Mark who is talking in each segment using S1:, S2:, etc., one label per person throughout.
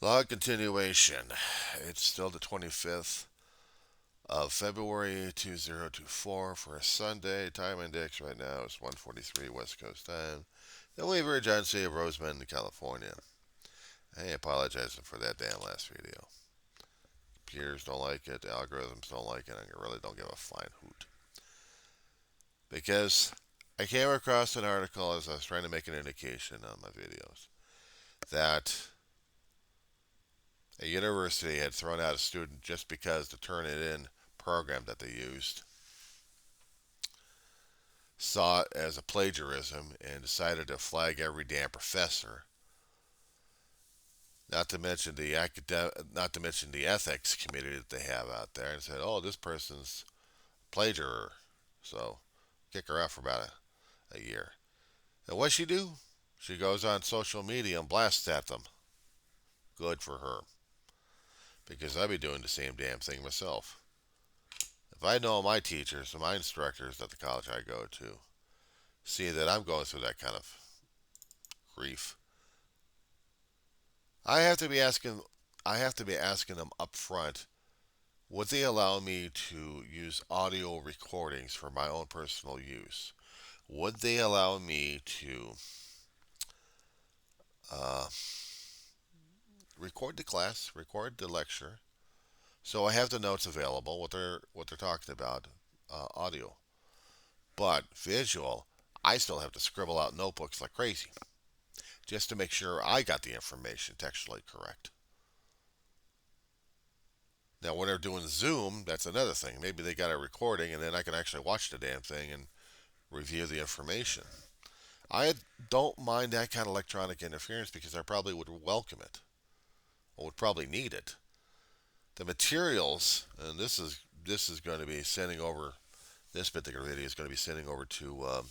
S1: Log continuation. It's still the 25th of February 2024 for a Sunday. Time index right now is 1:43 West Coast time. The Weaver Agency of Roseman, California. I apologize for that damn last video. Computers don't like it, the algorithms don't like it, and I really don't give a flying hoot. Because I came across an article as I was trying to make an indication on my videos that a university had thrown out a student just because the Turnitin program that they used saw it as a plagiarism and decided to flag every damn professor. Not to mention the ethics committee that they have out there, and said, "Oh, this person's a plagiarized, so kick her out for about a year." And what she do? She goes on social media and blasts at them. Good for her, because I'd be doing the same damn thing myself. If I know my teachers and my instructors at the college I go to see that I'm going through that kind of grief, I have to be asking I have to be asking them up front, would they allow me to use audio recordings for my own personal use? Would they allow me to uh, record the class, record the lecture, so I have the notes available, what they're talking about, audio, but visual, I still have to scribble out notebooks like crazy just to make sure I got the information textually correct. Now, when they're doing Zoom, that's another thing. Maybe they got a recording, and then I can actually watch the damn thing and review the information. I don't mind that kind of electronic interference because I probably would welcome it, or would probably need it. The materials, and this is going to be sending over. This particular video is going to be sending over to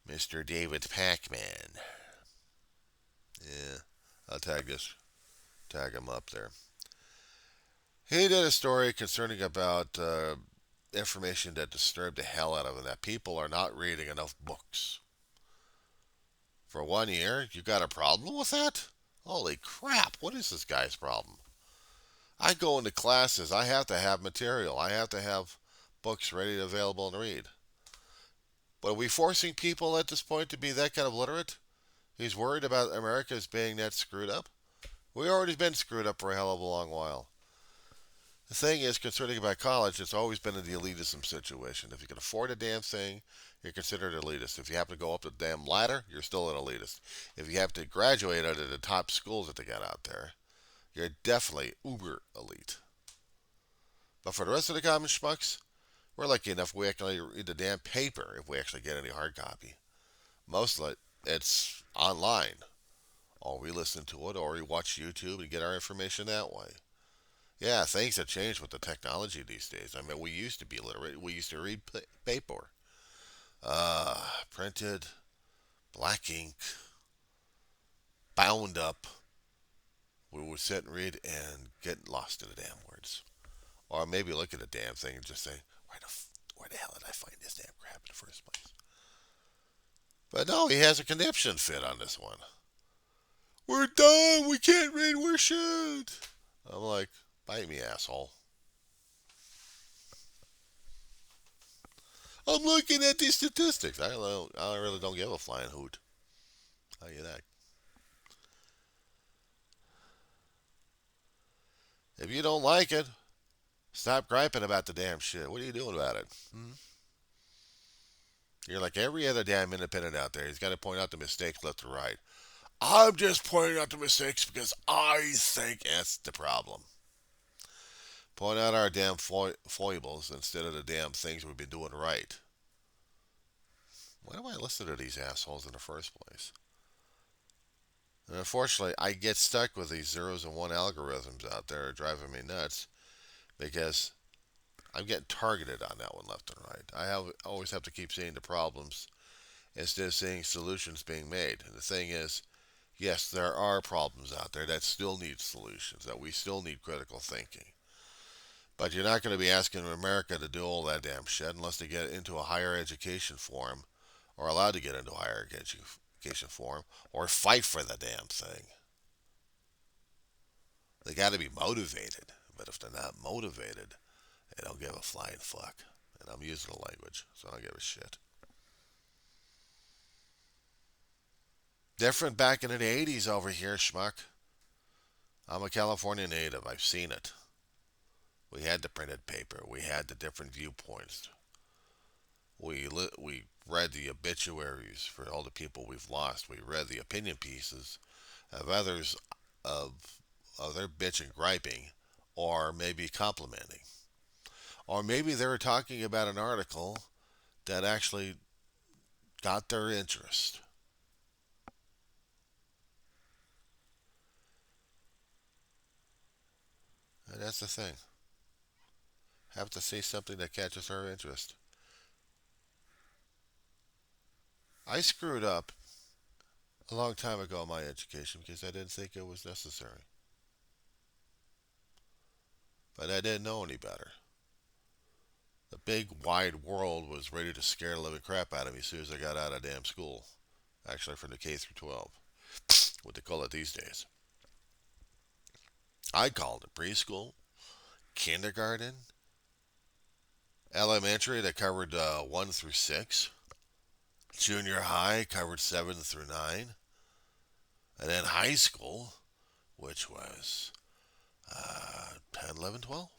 S1: Mr. David Pacman. Yeah, I'll tag him up there. He did a story concerning about information that disturbed the hell out of him, that people are not reading enough books. For 1 year, you got a problem with that? Holy crap, what is this guy's problem? I go into classes, I have to have material, I have to have books ready and available to read. But are we forcing people at this point to be that kind of literate? He's worried about America's being that screwed up? We already been screwed up for a hell of a long while. The thing is, concerning about college, it's always been in the elitism situation. If you can afford a damn thing, you're considered elitist. If you happen to go up the damn ladder, you're still an elitist. If you have to graduate out of the top schools that they got out there, you're definitely uber elite. But for the rest of the common schmucks, we're lucky enough we actually read the damn paper if we actually get any hard copy. Most of it, it's online. Or we listen to it, or we watch YouTube and get our information that way. Yeah, things have changed with the technology these days. I mean, we used to be literate. We used to read paper, printed, black ink, bound up. We would sit and read and get lost in the damn words, or maybe look at a damn thing and just say, "Where the hell did I find this damn crap in the first place?" But no, he has a conniption fit on this one. We're dumb. We can't read. We're shit. I'm like, bite me, asshole. I'm looking at these statistics. I really don't give a flying hoot. How you that? If you don't like it, stop griping about the damn shit. What are you doing about it? Hmm? You're like every other damn independent out there. He's got to point out the mistakes left and right. I'm just pointing out the mistakes because I think that's the problem. Point out our damn foibles instead of the damn things we've been doing right. Why do I listen to these assholes in the first place? And unfortunately, I get stuck with these zeros and one algorithms out there driving me nuts because I'm getting targeted on that one left and right. Always have to keep seeing the problems instead of seeing solutions being made. And the thing is, yes, there are problems out there that still need solutions, that we still need critical thinking. But you're not going to be asking America to do all that damn shit unless they get into a higher education form or allowed to get into a higher education form or fight for the damn thing. They got to be motivated. But if they're not motivated, they don't give a flying fuck. And I'm using the language, so I don't give a shit. Different back in the 80s over here, schmuck. I'm a California native. I've seen it. We had the printed paper. We had the different viewpoints. We read the obituaries for all the people we've lost. We read the opinion pieces of others of their bitch and griping, or maybe complimenting, or maybe they were talking about an article that actually got their interest. And that's the thing. Have to see something that catches our interest. I screwed up a long time ago in my education because I didn't think it was necessary. But I didn't know any better. The big wide world was ready to scare the living crap out of me as soon as I got out of damn school. Actually, from the K through 12, what they call it these days. I called it preschool, kindergarten, elementary that covered 1 through 6, junior high covered 7 through 9, and then high school, which was 10, 11, 12.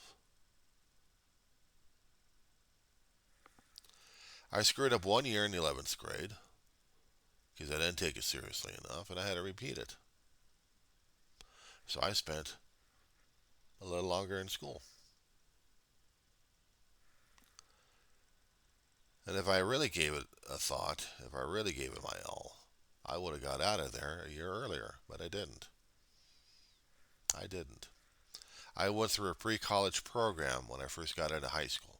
S1: I screwed up 1 year in the 11th grade because I didn't take it seriously enough and I had to repeat it. So I spent a little longer in school. And if I really gave it a thought, if I really gave it my all, I would have got out of there a year earlier, but I didn't. I didn't. I went through a pre-college program when I first got into high school.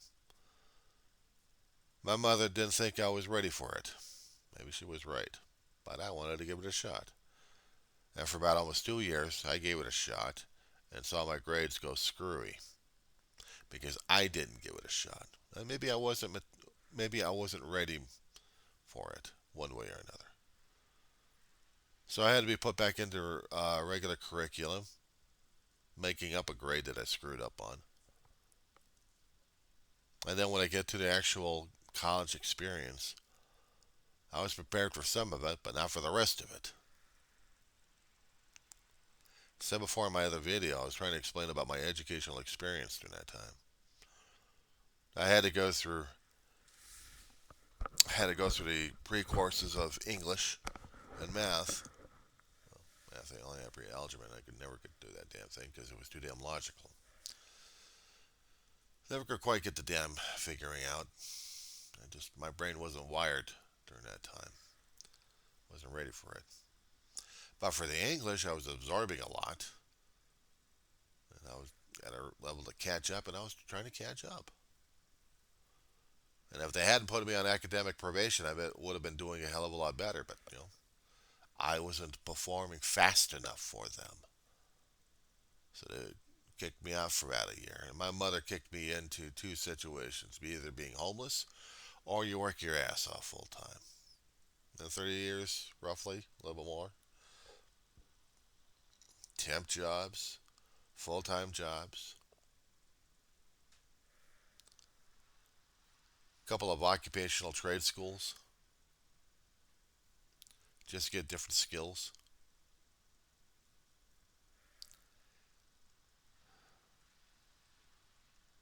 S1: My mother didn't think I was ready for it. Maybe she was right, but I wanted to give it a shot. And for about almost 2 years, I gave it a shot and saw my grades go screwy because I didn't give it a shot. And maybe I wasn't ready for it one way or another. So I had to be put back into regular curriculum, making up a grade that I screwed up on. And then when I get to the actual college experience, I was prepared for some of it, but not for the rest of it. I said before in my other video, I was trying to explain about my educational experience during that time. I had to go through the pre-courses of English and math. Well, math, I only had pre-algebra, and I could never do that damn thing because it was too damn logical. Never could quite get the damn figuring out. My brain wasn't wired during that time. Wasn't ready for it. But for the English, I was absorbing a lot, and I was at a level to catch up, and I was trying to catch up. And if they hadn't put me on academic probation, I bet it would have been doing a hell of a lot better. But I wasn't performing fast enough for them, so they kicked me out for about a year. And my mother kicked me into two situations: be either being homeless or you work your ass off full time. In 30 years, roughly, a little bit more. Temp jobs, full time jobs, a couple of occupational trade schools, just to get different skills.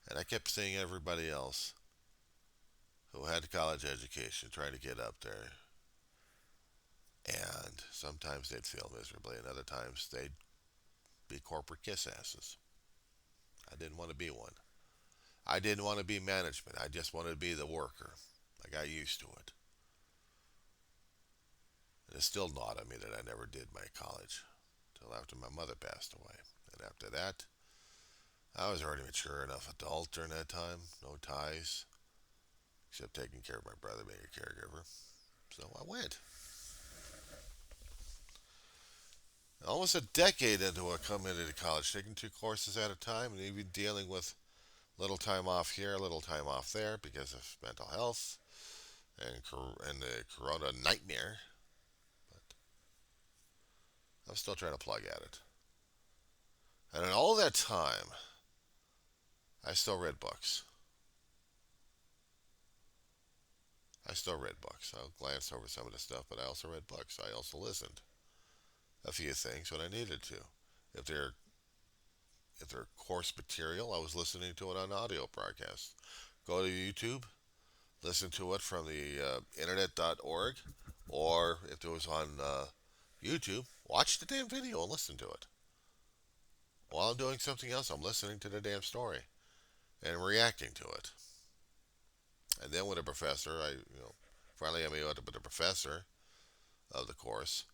S1: And I kept seeing everybody else who had a college education trying to get up there. And sometimes they'd fail miserably, and other times they'd be corporate kiss asses. I didn't want to be one. I didn't want to be management. I just wanted to be the worker. I got used to it. And it still gnawed on me that I never did my college until after my mother passed away. And after that, I was already mature enough adult during that time. No ties, except taking care of my brother, being a caregiver. So I went. Almost a decade into a community college, taking 2 courses at a time, and even dealing with little time off here, little time off there because of mental health and the corona nightmare. But I'm still trying to plug at it. And in all that time, I still read books. I still read books. I'll glance over some of the stuff, but I also read books. I also listened a few things when I needed to. If they're if they're course material, I was listening to it on audio broadcasts. Go to YouTube, listen to it from the internet.org, or if it was on YouTube, watch the damn video and listen to it. While I'm doing something else, I'm listening to the damn story and reacting to it. And then with a professor, finally I met up with a professor of the course.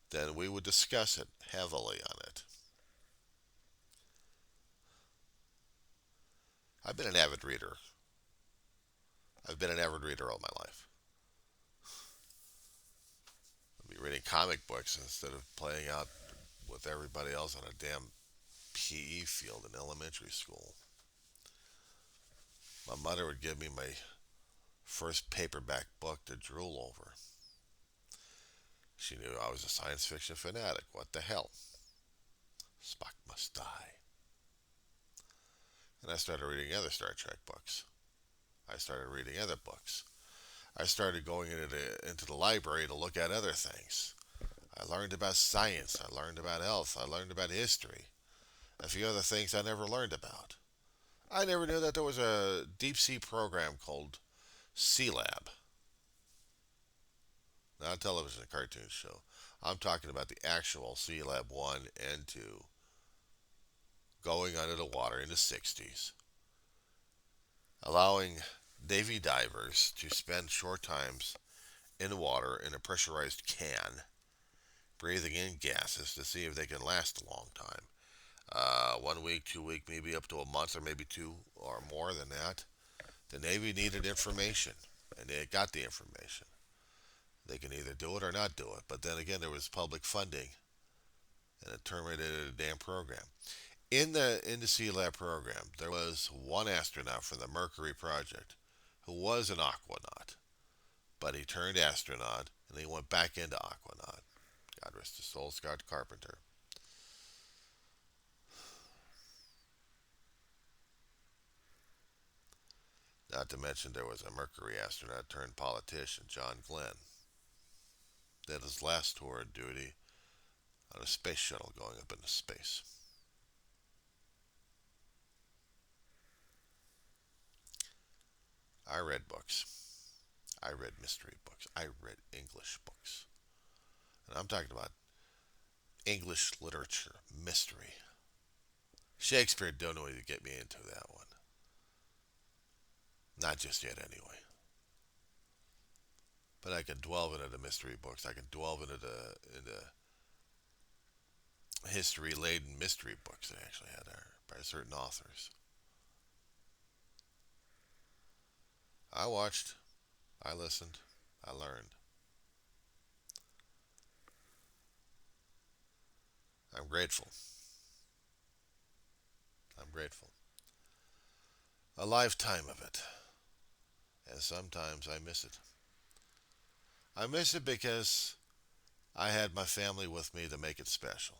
S1: Then we would discuss it heavily on it. I've been an avid reader. I've been an avid reader all my life. I'll be reading comic books instead of playing out with everybody else on a damn PE field in elementary school. My mother would give me my first paperback book to drool over. She knew I was a science fiction fanatic. What the hell? Spock must die. And I started reading other Star Trek books. I started reading other books. I started going into the library to look at other things. I learned about science. I learned about health. I learned about history. A few other things I never learned about. I never knew that there was a deep sea program called Sea Lab. Not a television cartoon show. I'm talking about the actual Sea Lab 1 and 2 going under the water in the 60s, allowing Navy divers to spend short times in the water in a pressurized can, breathing in gases to see if they can last a long time. 1 week, 2 week, maybe up to a month, or maybe two or more than that. The Navy needed information, and they got the information. They can either do it or not do it. But then again, there was public funding, and it terminated the damn program. In the Sea Lab program, there was one astronaut from the Mercury project who was an aquanaut, but he turned astronaut and he went back into aquanaut. God rest his soul, Scott Carpenter. Not to mention there was a Mercury astronaut turned politician, John Glenn, did his last tour of duty on a space shuttle going up into space. I read books. I read mystery books. I read English books. And I'm talking about English literature, mystery. Shakespeare don't know how to get me into that one. Not just yet, anyway. But I can delve into the mystery books. I can delve into history-laden mystery books they actually had there by certain authors. I watched. I listened. I learned. I'm grateful. I'm grateful. A lifetime of it. And sometimes I miss it. I miss it because I had my family with me to make it special.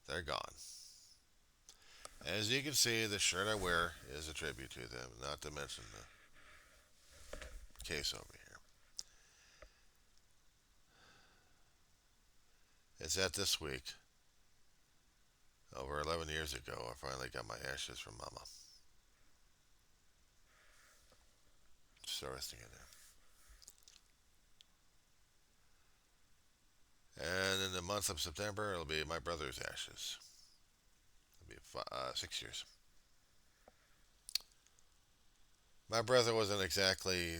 S1: They're gone. As you can see, the shirt I wear is a tribute to them, not to mention the case over here. It's at this week, over 11 years ago, I finally got my ashes from Mama. Just resting in there. And in the month of September, it'll be my brother's ashes. It'll be 6 years. My brother wasn't exactly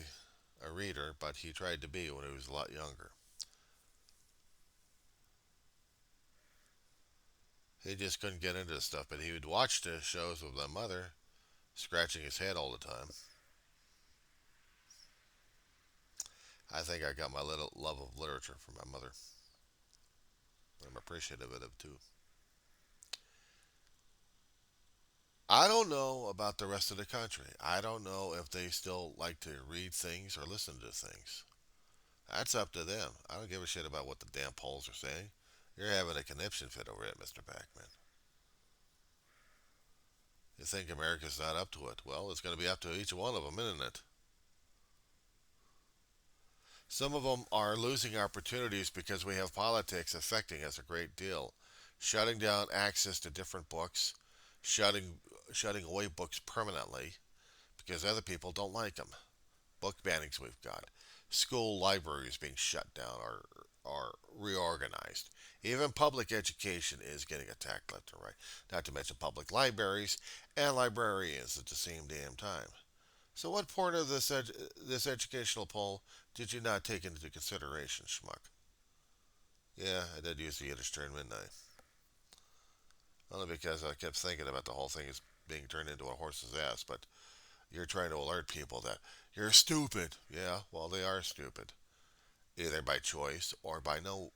S1: a reader, but he tried to be when he was a lot younger. He just couldn't get into this stuff, but he would watch the shows with my mother, scratching his head all the time. I think I got my little love of literature from my mother. I'm appreciative of it too. I don't know about the rest of the country. I don't know if they still like to read things or listen to things. That's up to them. I don't give a shit about what the damn polls are saying. You're having a conniption fit over it, Mr. Backman. You think America's not up to it? Well, it's going to be up to each one of them, isn't it? Some of them are losing opportunities because we have politics affecting us a great deal, shutting down access to different books, shutting shutting away books permanently because other people don't like them. Book bannings we've got, school libraries being shut down or reorganized. Even public education is getting attacked left and right. Not to mention public libraries and librarians at the same damn time. So, what part of this educational poll did you not take into consideration, schmuck? Yeah, I did use the Yiddish term, didn't I? Only because I kept thinking about the whole thing as being turned into a horse's ass, but you're trying to alert people that you're stupid. Yeah, well, they are stupid, either by choice or by no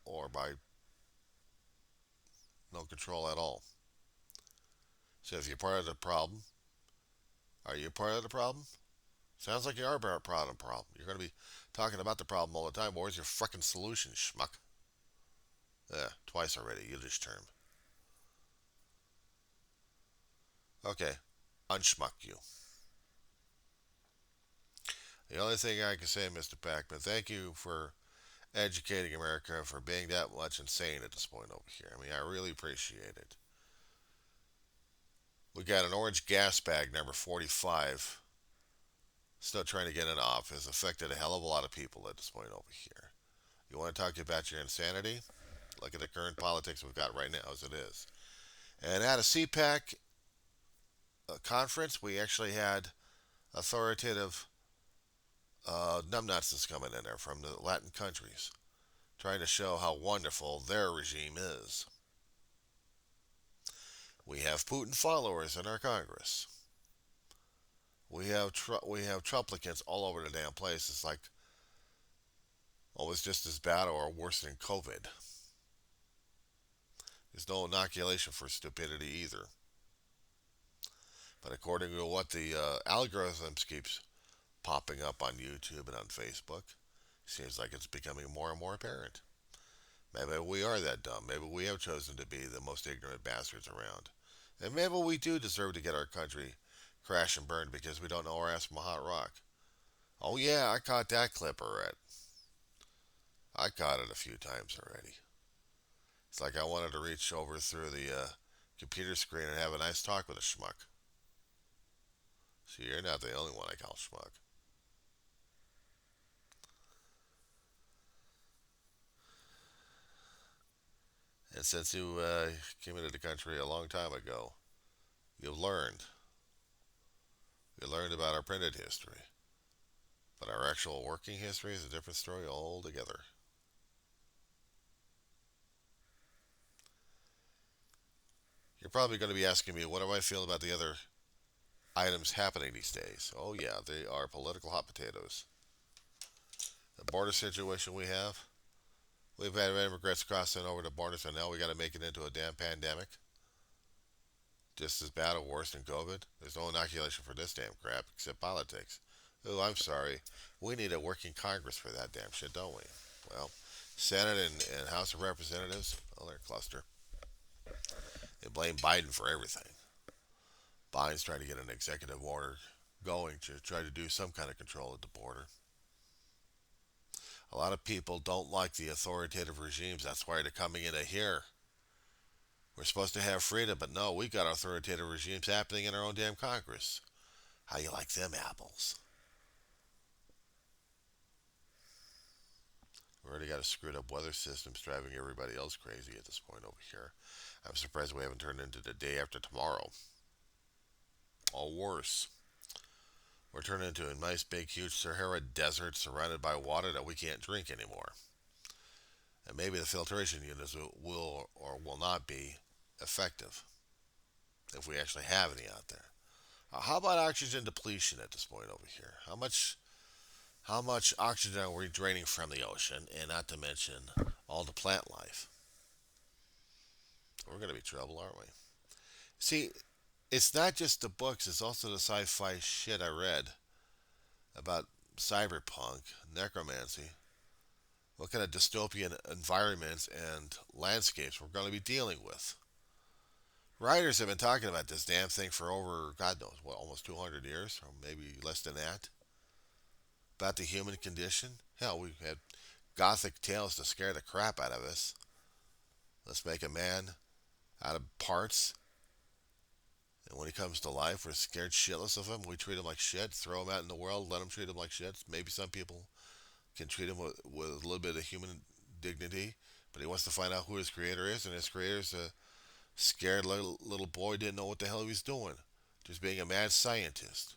S1: control at all. So, if you're part of the problem, are you part of the problem? Sounds like you are part of the problem. You're going to be talking about the problem all the time. Where's your fucking solution, schmuck? Yeah, twice already. Yiddish term. Okay, unschmuck you. The only thing I can say, Mr. Packman, thank you for educating America for being that much insane at this point over here. I mean, I really appreciate it. We got an orange gas bag, number 45, still trying to get in office. Affected a hell of a lot of people at this point over here. You want to talk about your insanity? Look at the current politics we've got right now as it is. And at a CPAC conference, we actually had authoritative numbnuts coming in there from the Latin countries, trying to show how wonderful their regime is. We have Putin followers in our Congress. We have Trumplicants all over the damn place. It's like almost just as bad or worse than COVID. There's no inoculation for stupidity either. But according to what the algorithms keeps popping up on YouTube and on Facebook, seems like it's becoming more and more apparent. Maybe we are that dumb. Maybe we have chosen to be the most ignorant bastards around. And maybe we do deserve to get our country crash and burn because we don't know our ass from a hot rock. Oh yeah, I caught that clip already. I caught it a few times already. It's like I wanted to reach over through the computer screen and have a nice talk with a schmuck. See, you're not the only one I call schmuck. And since you came into the country a long time ago, you've learned. You learned about our printed history. But our actual working history is a different story altogether. You're probably going to be asking me, what do I feel about the other items happening these days? Oh, yeah, they are political hot potatoes. The border situation we have, we've had immigrants crossing over the border, so now we got to make it into a damn pandemic. Just as bad or worse than COVID. There's no inoculation for this damn crap except politics. Oh, I'm sorry. We need a working Congress for that damn shit, don't we? Well, Senate and House of Representatives, well, they're a cluster. They blame Biden for everything. Biden's trying to get an executive order going to try to do some kind of control at the border. A lot of people don't like the authoritative regimes. That's why they're coming into here. We're supposed to have freedom, but no, we got authoritative regimes happening in our own damn Congress. How you like them apples? We already got a screwed up weather system driving everybody else crazy at this point over here. I'm surprised we haven't turned into the day after tomorrow. Or worse. We're turning into a nice big huge Sahara desert surrounded by water that we can't drink anymore. And maybe the filtration units will or will not be effective if we actually have any out there. How about oxygen depletion at this point over here? How much oxygen are we draining from the ocean, and not to mention all the plant life? We're going to be trouble, aren't we? See, it's not just the books; it's also the sci-fi shit I read about cyberpunk, necromancy. what kind of dystopian environments and landscapes we're going to be dealing with. Writers have been talking about this damn thing for over, God knows, what, almost 200 years, or maybe less than that, about the human condition. Hell, we've had gothic tales to scare the crap out of us. Let's make a man out of parts, and when he comes to life, we're scared shitless of him. We treat him like shit, throw him out in the world, let him treat him like shit. Maybe some people can treat him with a little bit of human dignity, but he wants to find out who his creator is, and his creator's a scared little boy, didn't know what the hell he was doing, just being a mad scientist.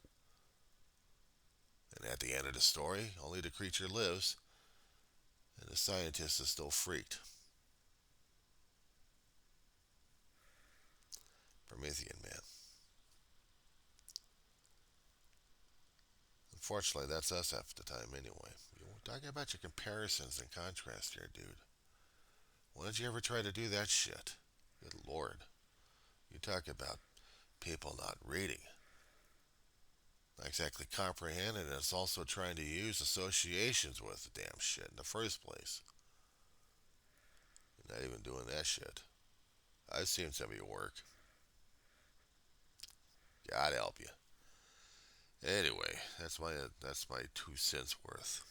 S1: And at the end of the story, only the creature lives, and the scientist is still freaked. Promethean man. Unfortunately, that's us half the time anyway. You're talking about your comparisons and contrast here, dude. When did you ever try to do that shit? Good lord. You talk about people not reading, not exactly comprehending, and it's also trying to use associations with the damn shit in the first place. You're not even doing that shit. I've seen some of your work. God help you. Anyway, that's my 2 cents worth.